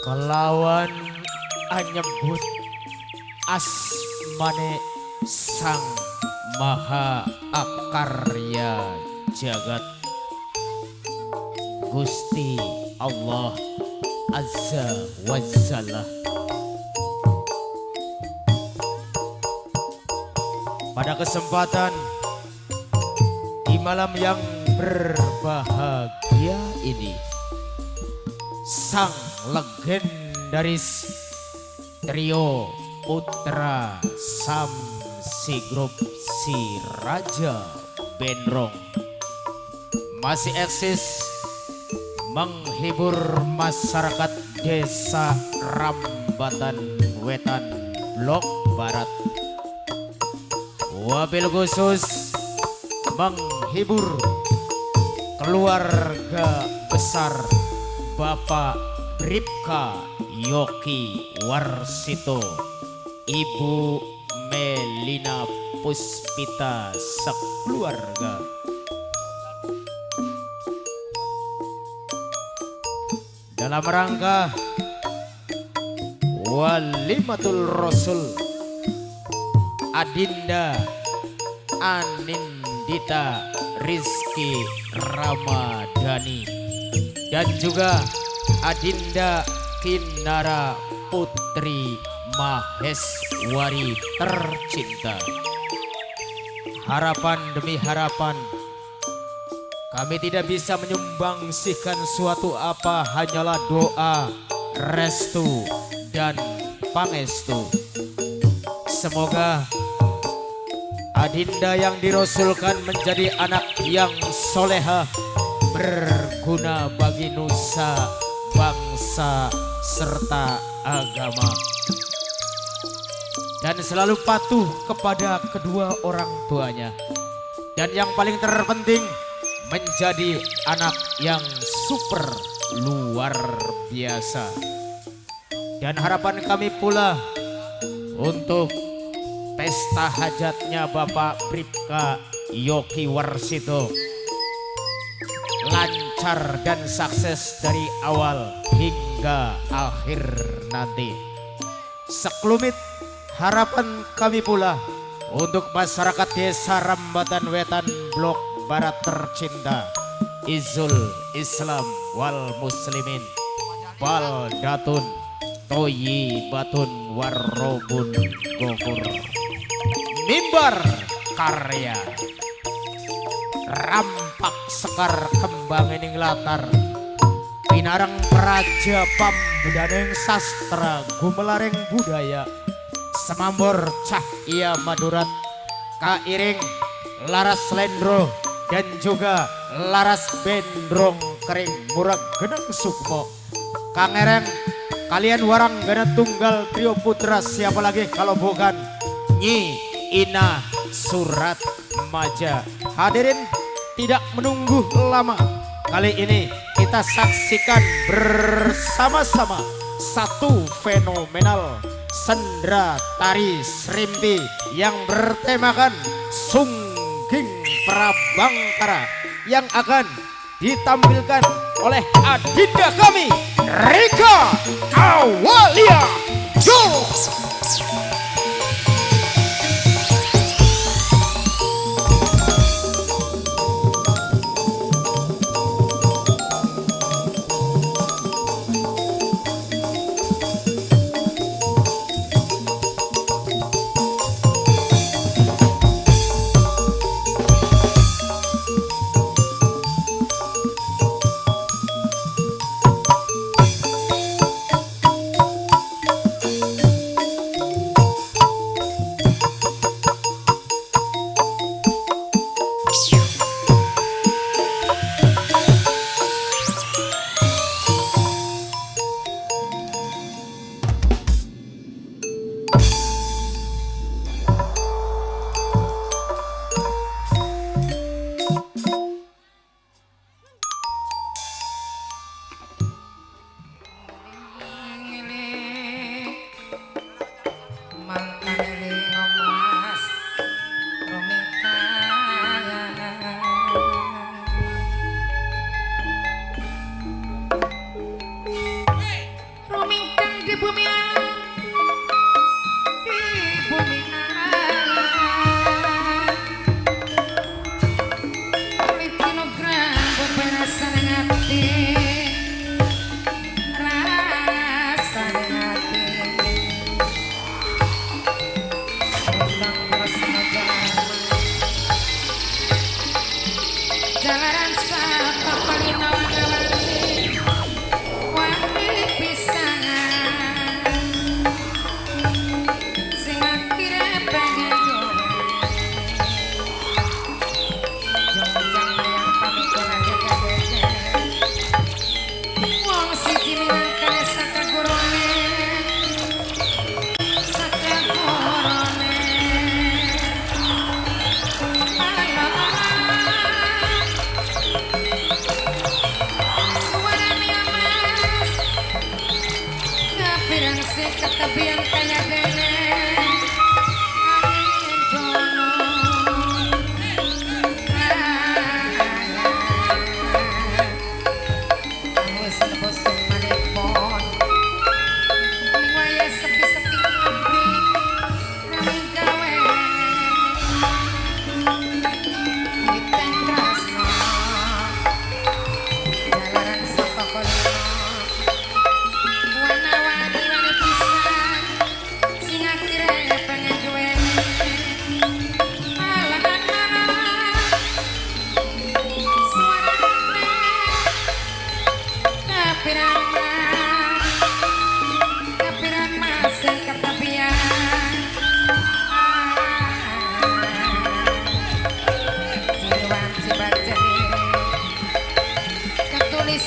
kelawan anyebut asmane Sang Maha Akarya Jagat Gusti Allah Azza wa Jalla. Pada kesempatan di malam yang berbahagia ini, sang legendaris trio putra Sam si grup si Raja Benrong masih eksis menghibur masyarakat desa Rambatan Wetan Blok Barat, wabil khusus menghibur keluarga besar Bapak Bripka Yoki Warsito, Ibu Melina Puspita sekeluarga. Dalam rangka Walimatul Rasul Adinda Anindita Rizky Ramadhani dan juga Adinda Kinara Putri Maheswari tercinta. Harapan demi harapan, kami tidak bisa menyumbangsikan suatu apa, hanyalah doa, restu, dan pangestu. Semoga Adinda yang dirosulkan menjadi anak yang soleha, berguna bagi nusa, bangsa, serta agama, dan selalu patuh kepada kedua orang tuanya. Dan yang paling terpenting, menjadi anak yang super luar biasa. Dan harapan kami pula untuk pesta hajatnya Bapak Bripka Yoki Warsito lancar dan sukses dari awal hingga akhir nanti. Sekelumit harapan kami pula untuk masyarakat desa Rambatan Wetan Blok Barat tercinta, Izul Islam wal Muslimin Baldatun Toyi Batun Warrobun Gofur Mimbar Karya Rampak Sekar Kembang Ening Latar Pinarang Praja Pambedaneng Sastra Gumelareng Budaya Semambor Cahya Madurat Kairing Laras Lendro dan juga Laras Benrong Kering Murag Geneng Sukmo Kangereng kalian warang gana tunggal trio putra, siapa lagi kalau bukan Nyi Ina Surat Maja. Hadirin tidak menunggu lama, kali ini kita saksikan bersama-sama satu fenomenal sendra tari Srimpi yang bertemakan Sungging Prabangkara yang akan ditampilkan oleh Adinda kami Rika Awalia Jos. Ketepian kaya dene angin jono wis nebus manepon ning waya sepi-sepi ngabri nang gawe diteng tresno jalaran saka kono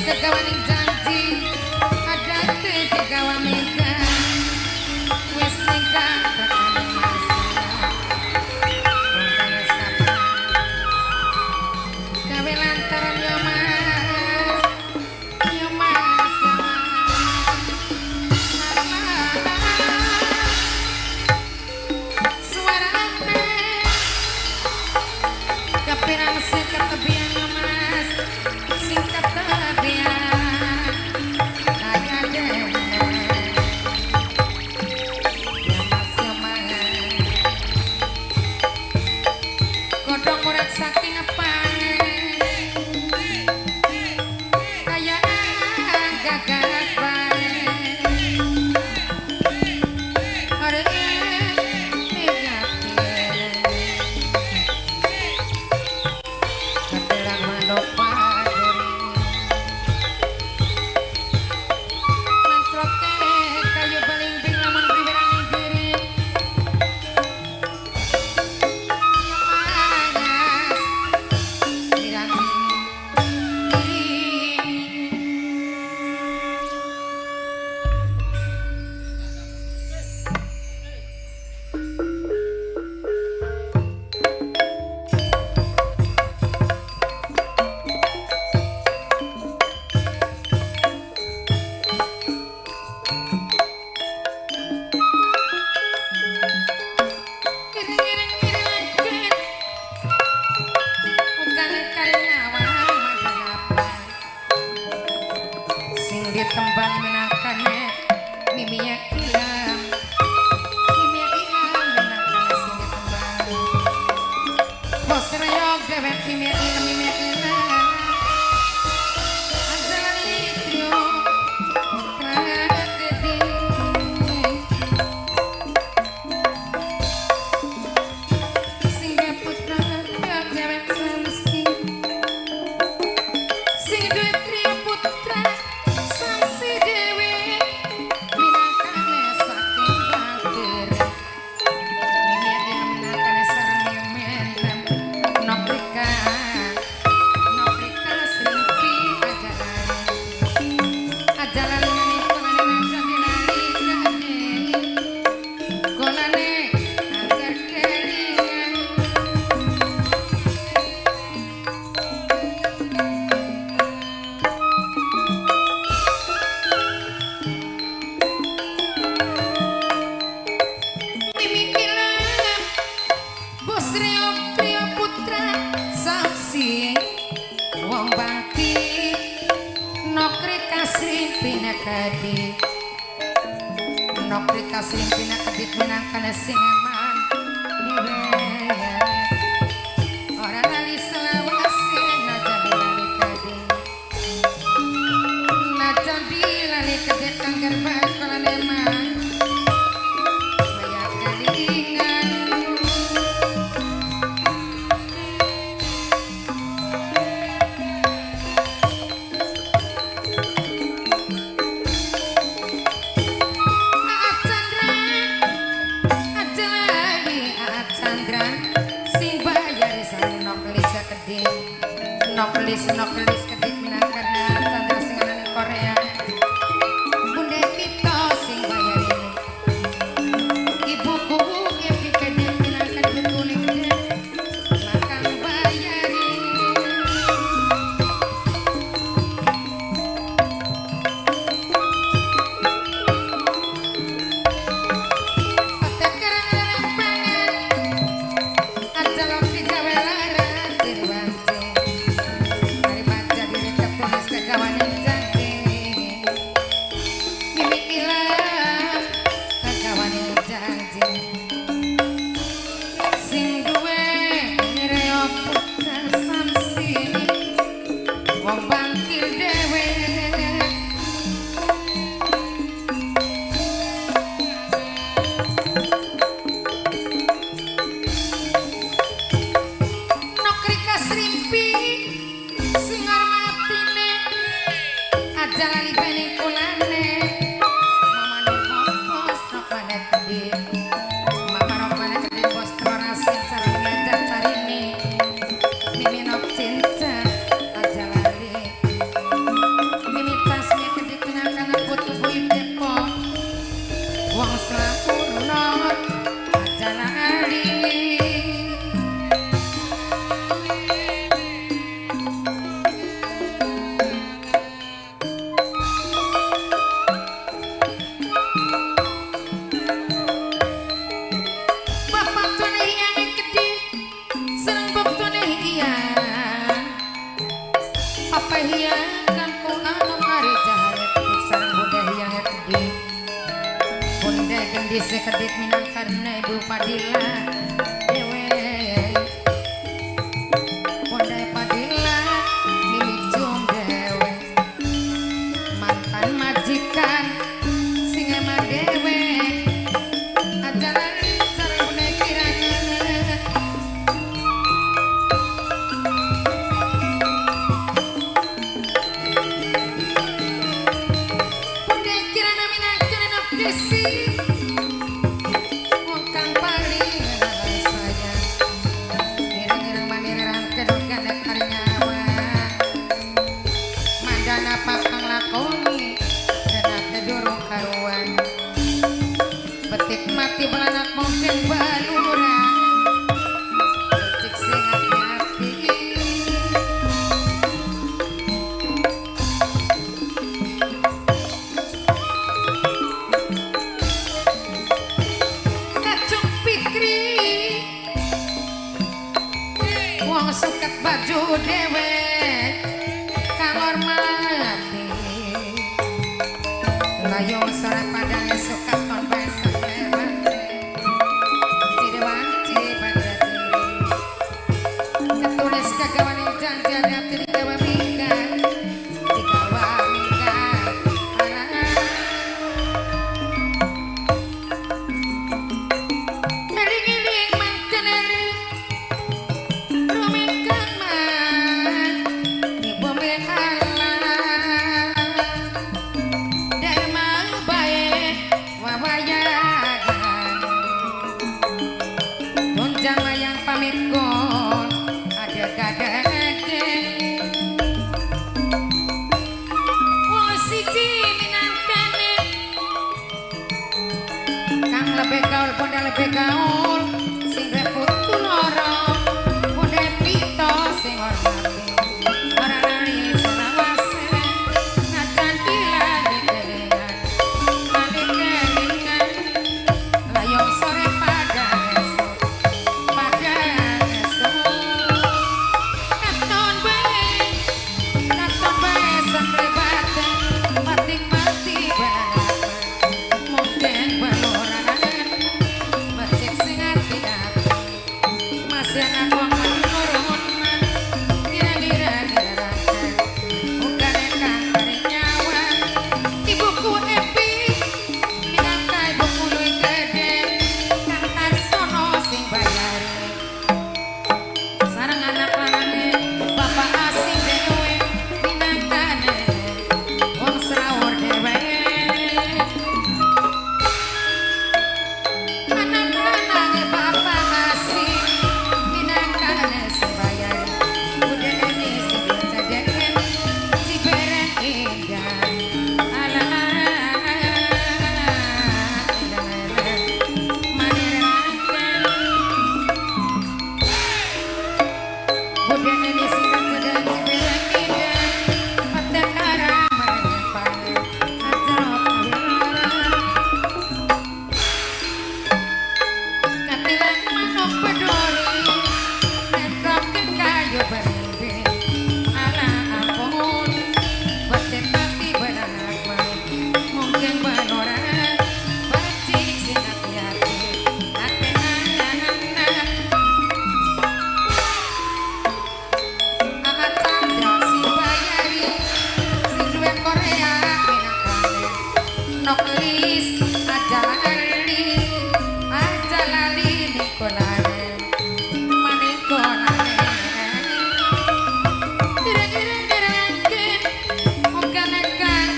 kegawaning janji ada kegawa mega wis nikah rekaning masa gawe lantaran yo mas suarane kapirang sing ketebian yo mas sing saking apa kaya gagas bae are keterang mandok padori mentroke kayu belimbing lamun piwerang diri tembang menangkannya mimia hilang menangkan sing tembang bos reyok dewek mimia hilang andalan trio putra gede sing putra dewek samesti sing duwe trio putra wong bakti nokri kasih pinakadi nokri kasih pinakadi pinangkan sing eman ora lali selawase najan lali kadi kedip noklis kedip minangkana Chandra singanan Korea Bunda kita sing bayarin ibuku kepi kedip minangkan kuning makan bayarin Jalali pening kulane mama nih bos nok mana kedip mama nok mana kedip bos trorasin sareng ngajar carini mimi nok cinta ajalali mimi tasnya kedip minangkan putu buyut depok wong selaku nok ajalali apa hiang kan kunang mari jahat sareng bunda hiang kedip bunda gendis kedip minangkarna ibu padila dewe bunda padila milijum dewe mantan majikan sing emang dewe ajaran sareng bunda kirana betik mati belanak mungkin baluran becik sing hati-hati kacung pikri wong suket baju dewek kang hormati layong sore padang suket konvers kagawan yang janji ada tiga wamika eling-eling mancaneri rumingkang man ibu mehala dharma bae wawayagan tunjang wayang pamit gol gadege wong siji minangkane kang lebih gaul bonda lebih gaul sing reput loro bonda pito sing hormati ora lali selawase najan dilan delengan alik-alingan layong sore padang mungkin baluran becik hidup bermimpi ala ampun batin hati beranak mungkin berorang bacik sing hati-hati hati anak-anak akan canda si bayari si duwe Korea minakane noklis aja lali nikolane manikolane direng-direng mungkin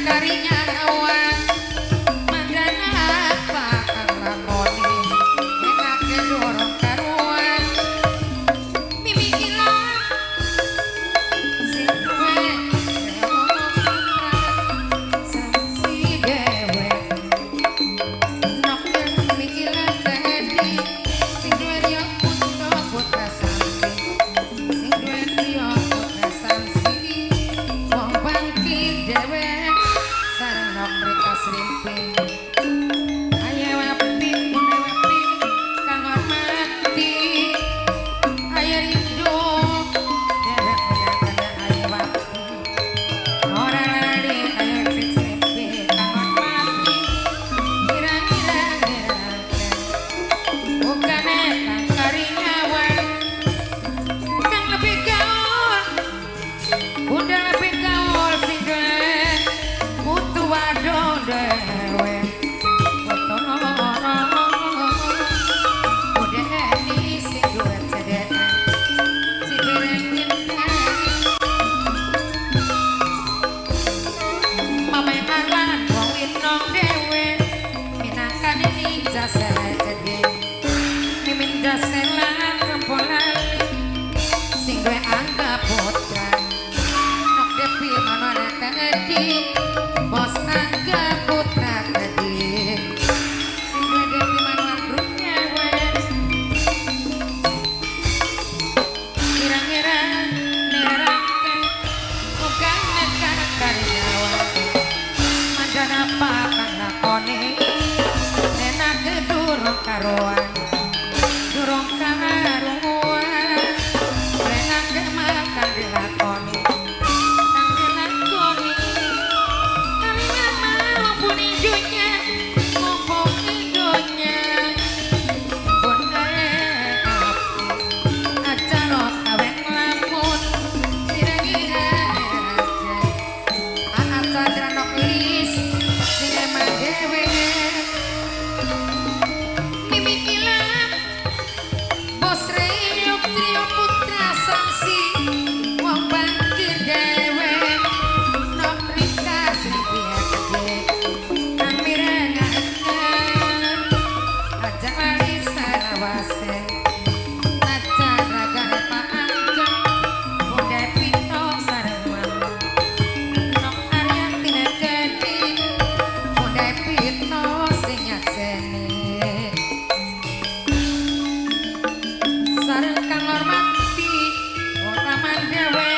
karinya awan mandana apa kang lakoni enak dorong karuan mimi ilang sing duwe sanksi dewe nok mimi ilang tadi sing duwe rio putra sanksi sing duwe rio putra sanksi wong bangkit dewe sareng nok mereka serimping ayo wapi mune wapi kang hormati ayo rindu dewe punya kena ayo wapi ora lali ayo serimping kang hormati kira-kira bukannya kang karinyawan kang lebih gaul udah lebih gaul sing duwe butuh waduh dewe foto udah ini sing duwe cedek si berengin mamai alan wong winong dewe minakan ini jasa gede mimin jasa lan kempolali sing duwe angga putra nok depi manona tadi bos angga putra tadi sing duwe depi manona grupnya wes kira-kira nerangke bukan nekar karyawan mandan apa kang lakoni enak durung karuan durung karuan enak makan dilakoni kang dilakoni kalian maupun idunya mumpung idunya pun kaya aja lo kawin lamun kira-kira aja candra noklis sing emang dewe mimi ilang bos trio putra sanksi wong bangkir dewe nok rika sing gede kang mirengaken aja lali salawase aja ragane pak angken bunda pito sareng mama nok Ariantine gede bunda pito sing nyakseni sareng kang hormati ora mandewe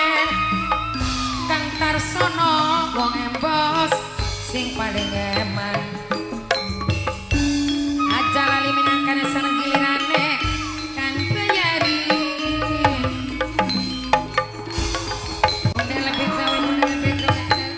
kang tarsono wong embos sing paling eman aja lali minangkane seneng gilirane kang bayari udah lebih kawin udah lebih kawin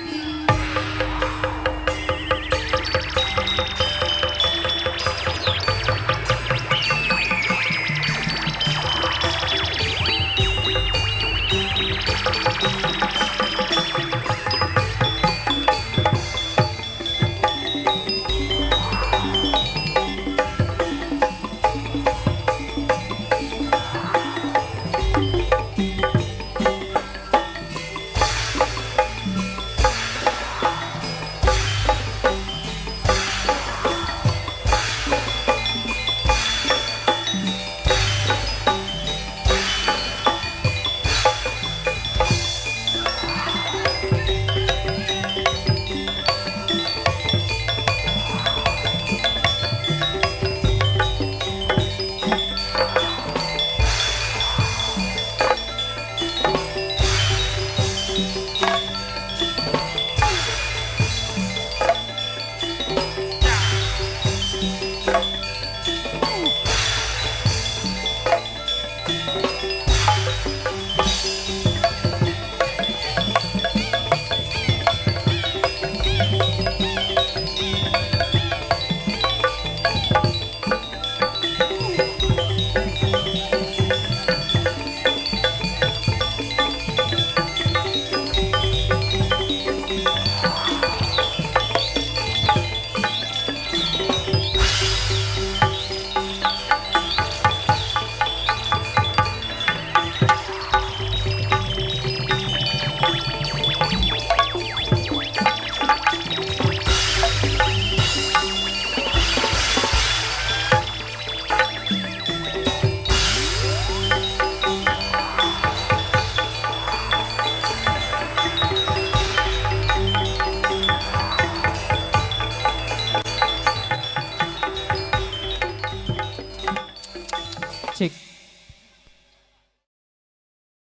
cik